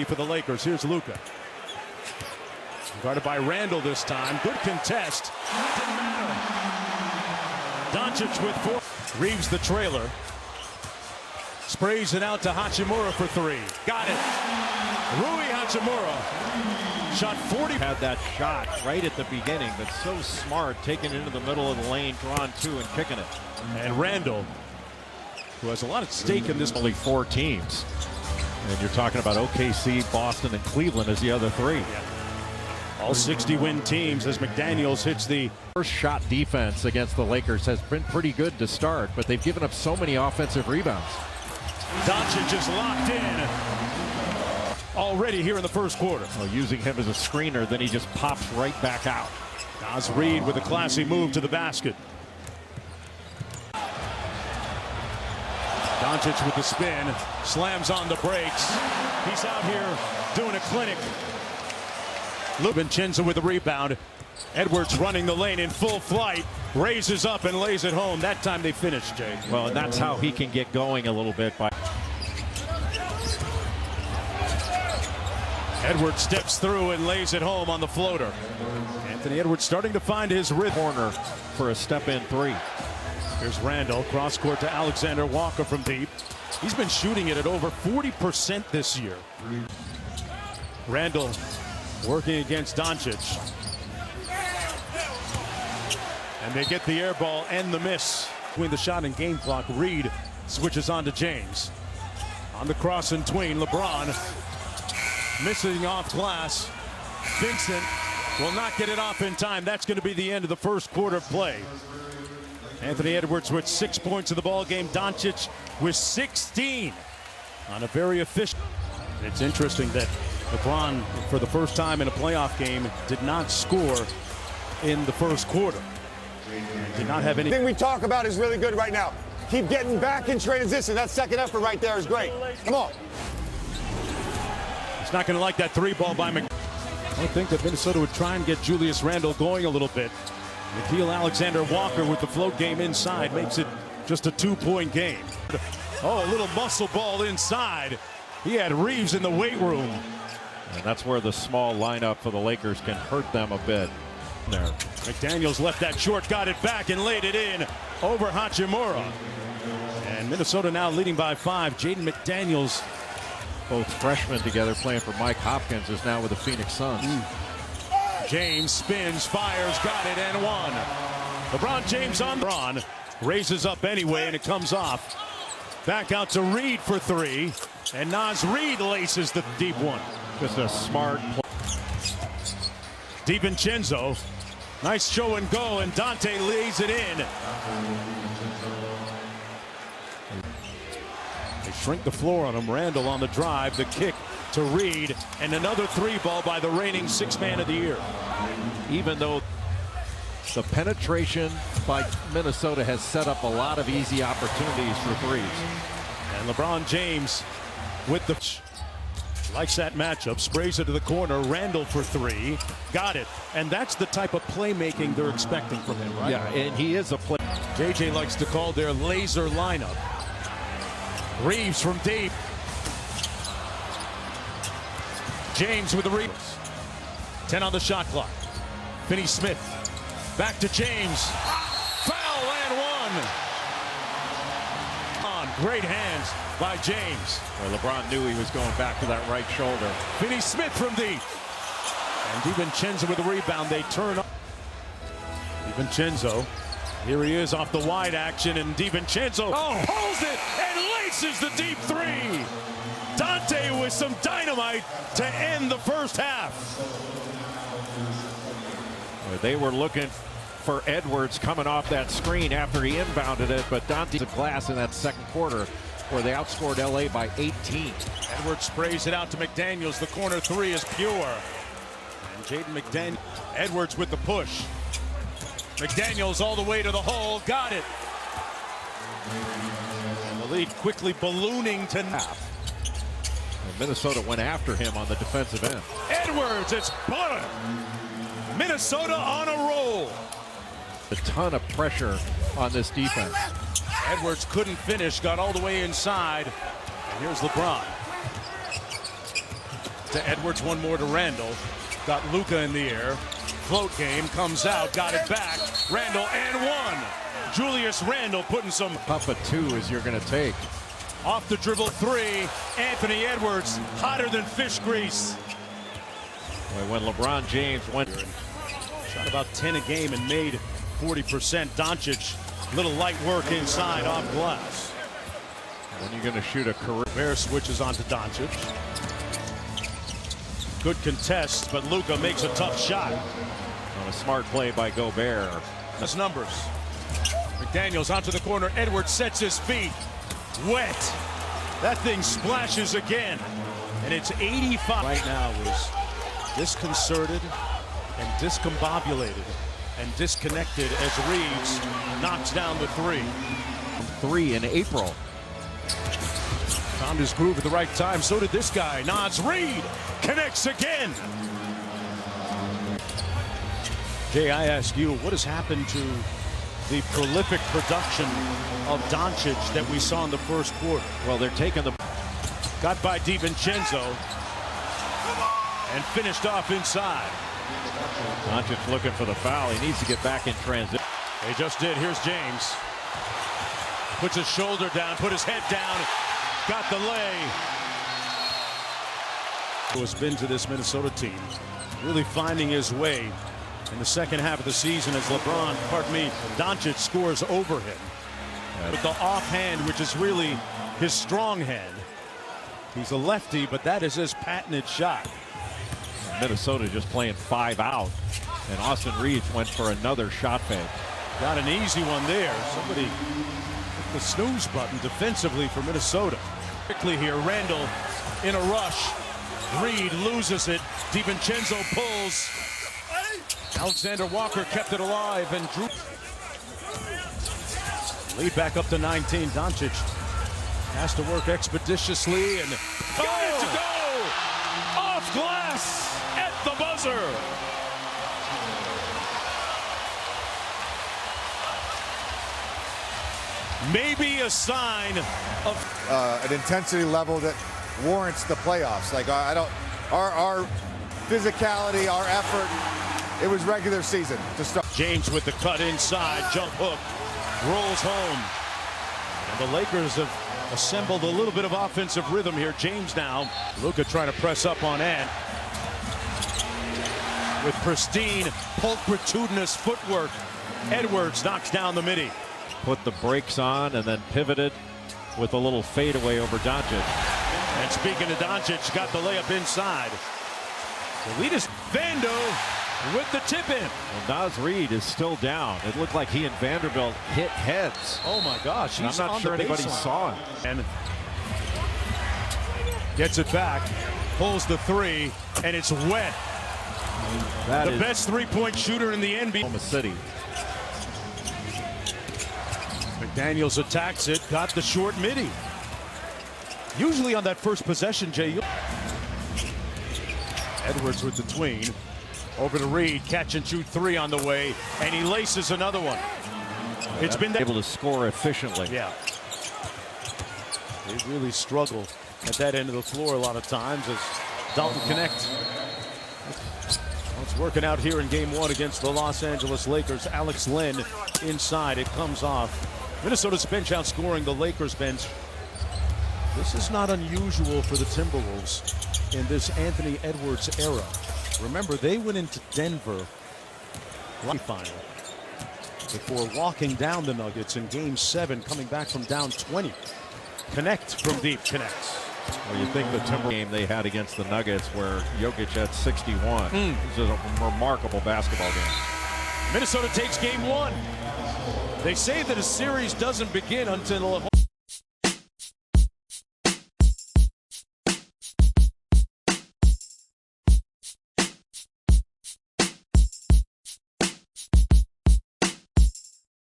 For the Lakers, here's Luka. Guarded by Randall this time. Good contest. Didn't matter. Doncic with 4. Reeves the trailer. Sprays it out to Hachimura for 3. Got it. Rui Hachimura. Shot 40. Had that shot right at the beginning, but so smart, taking it into the middle of the lane, drawing 2 and kicking it. And Randall, who has a lot at stake in this. Only 4 teams. And you're talking about OKC, Boston, and Cleveland as the other 3. Yeah. All 60-win teams as McDaniels hits the first shot defense against the Lakers has been pretty good to start, but they've given up so many offensive rebounds. Doncic is locked in already here in the first quarter. Well, using him as a screener, then he just pops right back out. Naz Reid with a classy move to the basket. Doncic with the spin, slams on the brakes. He's out here doing a clinic. Vincenzo with the rebound. Edwards running the lane in full flight, raises up and lays it home. That time they finished, Jay. Well, and that's how he can get going a little bit. Edwards steps through and lays it home on the floater. Anthony Edwards starting to find his rhythm. Corner for a step-in 3. Here's Randall, cross court to Alexander Walker from deep. He's been shooting it at over 40% this year. Randall working against Doncic. And they get the air ball and the miss. Between the shot and game clock, Reed switches on to James. On the cross and tween, LeBron missing off glass. Vincent will not get it off in time. That's going to be the end of the first quarter play. Anthony Edwards with 6 points in the ball game. Doncic with 16 on a very efficient. It's interesting that LeBron, for the first time in a playoff game, did not score in the first quarter. Did not have any. Everything we talk about is really good right now. Keep getting back in transition. That second effort right there is great. Come on. He's not going to like that 3 ball by Mc. I think that Minnesota would try and get Julius Randle going a little bit. Nikhil Alexander Walker with the float game inside makes it just a 2-point game. Oh, a little muscle ball inside. He had Reeves in the weight room. And that's where the small lineup for the Lakers can hurt them a bit. There. McDaniels left that short, got it back and laid it in over Hachimura. And Minnesota now leading by 5. Jaden McDaniels, both freshmen together playing for Mike Hopkins, is now with the Phoenix Suns. James spins, fires, got it, and 1. LeBron James on LeBron, raises up anyway, and it comes off. Back out to Reed for 3, and Naz Reid laces the deep one. Just a smart play. DiVincenzo, nice show and go, and Dante lays it in. They shrink the floor on him. Randall on the drive, the kick to Reed, and another 3 ball by the reigning 6th man of the year. Even though the penetration by Minnesota has set up a lot of easy opportunities for threes. And LeBron James with the likes that matchup, sprays it to the corner. Randall for 3, got it. And that's the type of playmaking they're expecting from him, right? Yeah, and he is a play. JJ likes to call their laser lineup. Reeves from deep. James with the rebound. 10 on the shot clock. Finney-Smith back to James. Foul and 1. On great hands by James. Well, LeBron knew he was going back to that right shoulder. Finney-Smith from deep. And DiVincenzo with the rebound. They turn up. DiVincenzo. Here he is off the wide action, and DiVincenzo pulls it and laces the deep 3. Dante with some dynamite to end the first half. They were looking for Edwards coming off that screen after he inbounded it, but Dante's a glass in that second quarter where they outscored LA by 18. Edwards sprays it out to McDaniels. The corner 3 is pure. And Jaden McDaniels. Edwards with the push. McDaniels all the way to the hole. Got it. And the lead quickly ballooning to half. And Minnesota went after him on the defensive end. Edwards, it's butter. Minnesota on a roll. A ton of pressure on this defense. Edwards couldn't finish, got all the way inside. And here's LeBron. To Edwards, one more to Randall. Got Luka in the air. Float game, comes out, got it back. Randall and one. Julius Randall putting some Up a 2 as you're going to take. off the dribble three. Anthony Edwards, hotter than fish grease. Boy, when LeBron James went. Shot about 10 a game and made 40%. Doncic, little light work inside off glass. When you're going to shoot a career. Bear switches onto Doncic. Good contest, but Luka makes a tough shot. On a smart play by Gobert. That's numbers. McDaniels onto the corner. Edwards sets his feet. Wet. That thing splashes again. And it's 85. Right now is disconcerted and discombobulated and disconnected as Reeves knocks down the three. 3 in April. Found his groove at the right time. So did this guy. Naz Reid connects again. Jay, I ask you, what has happened to the prolific production of Doncic that we saw in the first quarter? Well, they're taking the. Got by DiVincenzo and finished off inside. Doncic looking for the foul. He needs to get back in transition. They just did. Here's James. Puts his shoulder down, put his head down, got the lay. Who has been to this Minnesota team, really finding his way in the second half of the season as Doncic scores over him. With the offhand, which is really his strong hand. He's a lefty, but that is his patented shot. Minnesota just playing 5 out. And Austin Reeves went for another shot fake. Got an easy one there. Somebody hit the snooze button defensively for Minnesota. Quickly here, Randall in a rush. Reed loses it. DiVincenzo pulls. Alexander Walker kept it alive and drew. Lead back up to 19. Doncic has to work expeditiously and got it to go! Off glass at the buzzer! Maybe a sign of An intensity level that warrants the playoffs. Like our physicality, our effort, it was regular season to start. James with the cut inside, jump hook, rolls home. And the Lakers have assembled a little bit of offensive rhythm here. James now. Luka trying to press up on Ant. With pristine, pulchritudinous footwork, Edwards knocks down the midi. Put the brakes on and then pivoted with a little fadeaway over Doncic. And speaking of Doncic, got the layup inside. The lead is Vando with the tip in. Well, Naz Reid is still down. It looked like he and Vanderbilt hit heads. Oh my gosh, I'm not sure anybody saw him. And gets it back, pulls the three, and it's wet. That The is best three-point shooter in the NBA. Oklahoma City. McDaniels attacks it, got the short midi. Usually on that first possession, Jay. Edwards with the tween. Over to Reed, catch and shoot three on the way, and he laces another one. It's been able to score efficiently. Yeah. They really struggle at that end of the floor a lot of times as Dalton connect. It's working out here in game one against the Los Angeles Lakers. Alex Len inside, it comes off. Minnesota's bench outscoring the Lakers bench. This is not unusual for the Timberwolves in this Anthony Edwards era. Remember, they went into Denver final before walking down the Nuggets in game 7, coming back from down 20. Connect from deep, connects. Well, you think the Timber game they had against the Nuggets where Jokic had 61. This is a remarkable basketball game. Minnesota takes game 1. They say that a series doesn't begin until